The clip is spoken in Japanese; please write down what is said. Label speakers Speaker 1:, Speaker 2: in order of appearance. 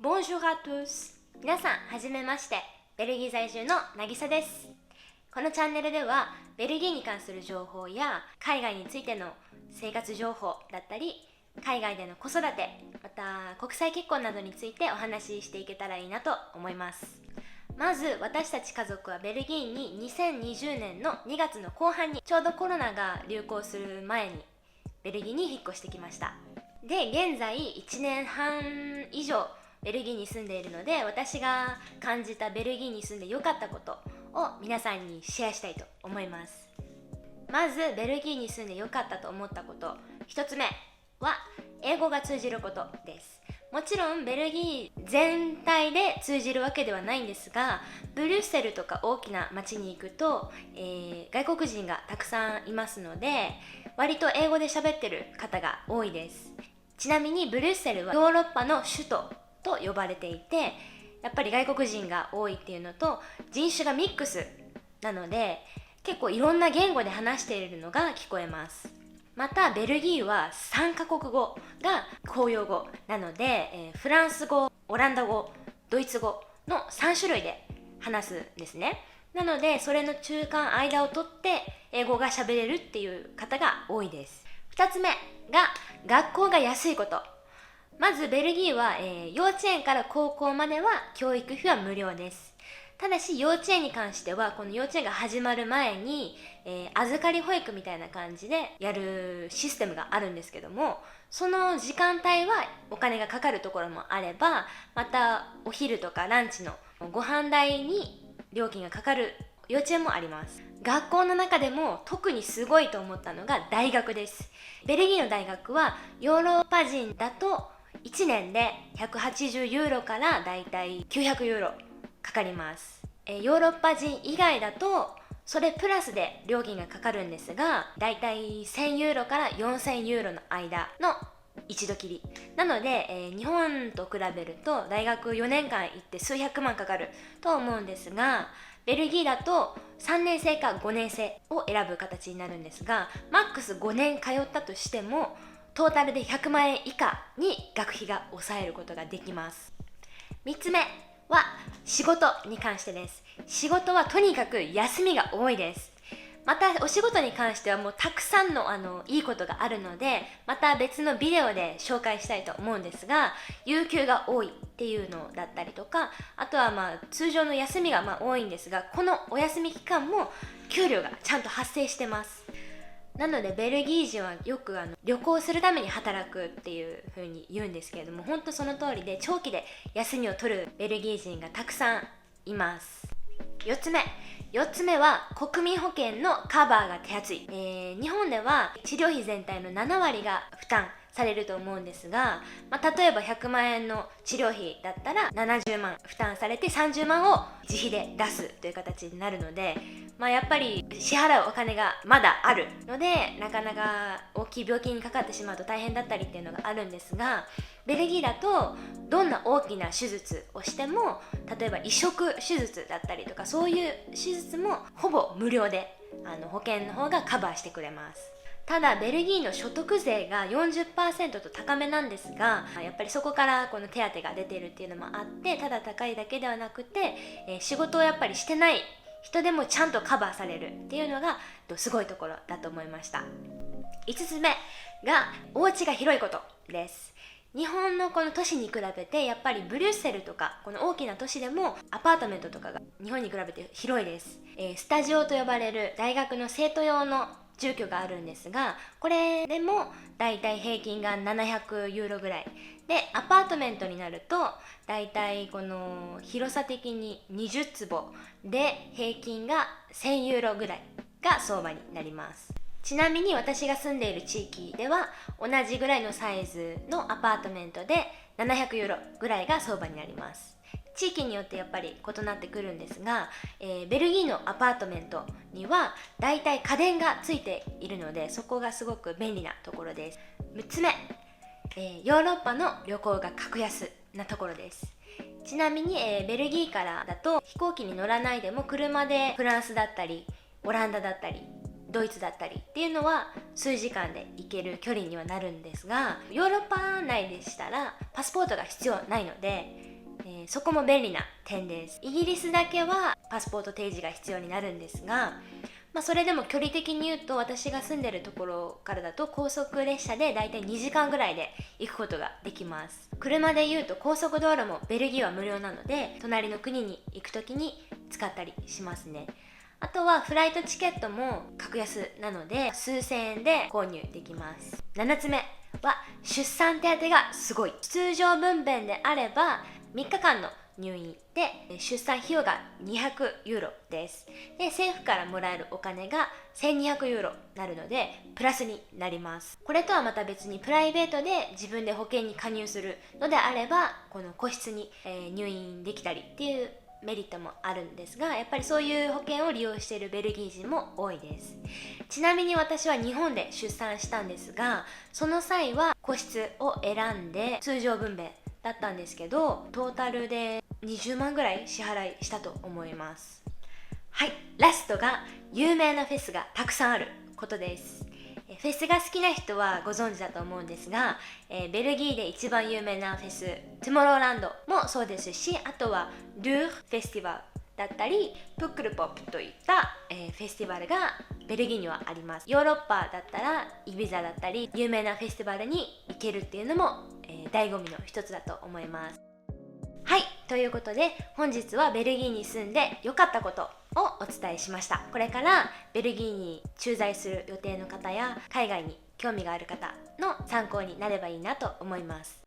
Speaker 1: Bonjour à tous。皆さん、はじめまして。ベルギー在住のなぎさです。このチャンネルでは、ベルギーに関する情報や、海外についての生活情報だったり、海外での子育て、また国際結婚などについてお話ししていけたらいいなと思います。まず、私たち家族はベルギーに2020年の2月の後半に、ちょうどコロナが流行する前に、ベルギーに引っ越してきました。で、現在1年半以上、ベルギーに住んでいるので、私が感じたベルギーに住んで良かったことを皆さんにシェアしたいと思います。まずベルギーに住んで良かったと思ったこと、一つ目は英語が通じることです。もちろんベルギー全体で通じるわけではないんですが、ブリュッセルとか大きな街に行くと、外国人がたくさんいますので、割と英語で喋ってる方が多いです。ちなみにブリュッセルはヨーロッパの首都と呼ばれていて、やっぱり外国人が多いっていうのと人種がミックスなので、結構いろんな言語で話しているのが聞こえます。またベルギーは3カ国語が公用語なので、フランス語、オランダ語、ドイツ語の3種類で話すんですね。なのでそれの中間間を取って英語が喋れるっていう方が多いです。2つ目が学校が安いこと。まずベルギーは、幼稚園から高校までは教育費は無料です。ただし幼稚園に関してはこの幼稚園が始まる前に、預かり保育みたいな感じでやるシステムがあるんですけども、その時間帯はお金がかかるところもあれば、またお昼とかランチのご飯代に料金がかかる幼稚園もあります。学校の中でも特にすごいと思ったのが大学です。ベルギーの大学はヨーロッパ人だと1年で180ユーロからだいたい900ユーロかかります。ヨーロッパ人以外だとそれプラスで料金がかかるんですが、だいたい1000ユーロから4000ユーロの間の一度きりなので、日本と比べると大学4年間行って数百万かかると思うんですが、ベルギーだと3年生か5年生を選ぶ形になるんですが、マックス5年通ったとしてもトータルで100万円以下に学費が抑えることができます。3つ目は仕事に関してです。仕事はとにかく休みが多いです。またお仕事に関してはもうたくさんのいいことがあるので、また別のビデオで紹介したいと思うんですが、有給が多いっていうのだったりとか、あとは通常の休みが多いんですが、このお休み期間も給料がちゃんと発生してます。なのでベルギー人はよく旅行するために働くっていう風に言うんですけれども、本当その通りで、長期で休みを取るベルギー人がたくさんいます。4つ目は国民保険のカバーが手厚い。日本では治療費全体の7割が負担されると思うんですが、例えば100万円の治療費だったら70万負担されて30万を自費で出すという形になるので、やっぱり支払うお金がまだあるので、なかなか大きい病気にかかってしまうと大変だったりっていうのがあるんですが、ベルギーだとどんな大きな手術をしても、例えば移植手術だったりとか、そういう手術もほぼ無料で保険の方がカバーしてくれます。ただベルギーの所得税が 40% と高めなんですが、やっぱりそこからこの手当が出てるっていうのもあって、ただ高いだけではなくて、仕事をやっぱりしてない人でもちゃんとカバーされるっていうのがすごいところだと思いました。5つ目がお家が広いことです。日本のこの都市に比べてやっぱりブリュッセルとかこの大きな都市でもアパートメントとかが日本に比べて広いです。スタジオと呼ばれる大学の生徒用の住居があるんですが、これでもだいたい平均が700ユーロぐらいで、アパートメントになるとだいたいこの広さ的に20坪で平均が1000ユーロぐらいが相場になります。ちなみに私が住んでいる地域では同じぐらいのサイズのアパートメントで700ユーロぐらいが相場になります。地域によってやっぱり異なってくるんですが、ベルギーのアパートメントにはだいたい家電がついているので、そこがすごく便利なところです。6つ目、ヨーロッパの旅行が格安なところです。ちなみに、ベルギーからだと飛行機に乗らないでも車でフランスだったりオランダだったりドイツだったりっていうのは数時間で行ける距離にはなるんですが、ヨーロッパ内でしたらパスポートが必要ないので、そこも便利な点です。イギリスだけはパスポート提示が必要になるんですが、それでも距離的に言うと、私が住んでるところからだと高速列車でだいたい2時間ぐらいで行くことができます。車で言うと高速道路もベルギーは無料なので、隣の国に行く時に使ったりしますね。あとはフライトチケットも格安なので数千円で購入できます。7つ目は出産手当がすごい。通常分娩であれば3日間の入院で出産費用が200ユーロです。で、政府からもらえるお金が1200ユーロになるのでプラスになります。これとはまた別にプライベートで自分で保険に加入するのであれば、この個室に、入院できたりっていうメリットもあるんですが、やっぱりそういう保険を利用しているベルギー人も多いです。ちなみに私は日本で出産したんですが、その際は個室を選んで通常分娩だったんですけど、トータルで20万ぐらい支払いしたと思います。はい、ラストが有名なフェスがたくさんあることです。フェスが好きな人はご存知だと思うんですが、ベルギーで一番有名なフェス、トゥモローランドもそうですし、あとはルーフェスティバルだったりプックルポップといった、フェスティバルがベルギーにはあります。ヨーロッパだったらイビザだったり有名なフェスティバルに行けるっていうのも、醍醐味の一つだと思います。はい、ということで本日はベルギーに住んで良かったことをお伝えしました。これからベルギーに駐在する予定の方や海外に興味がある方の参考になればいいなと思います。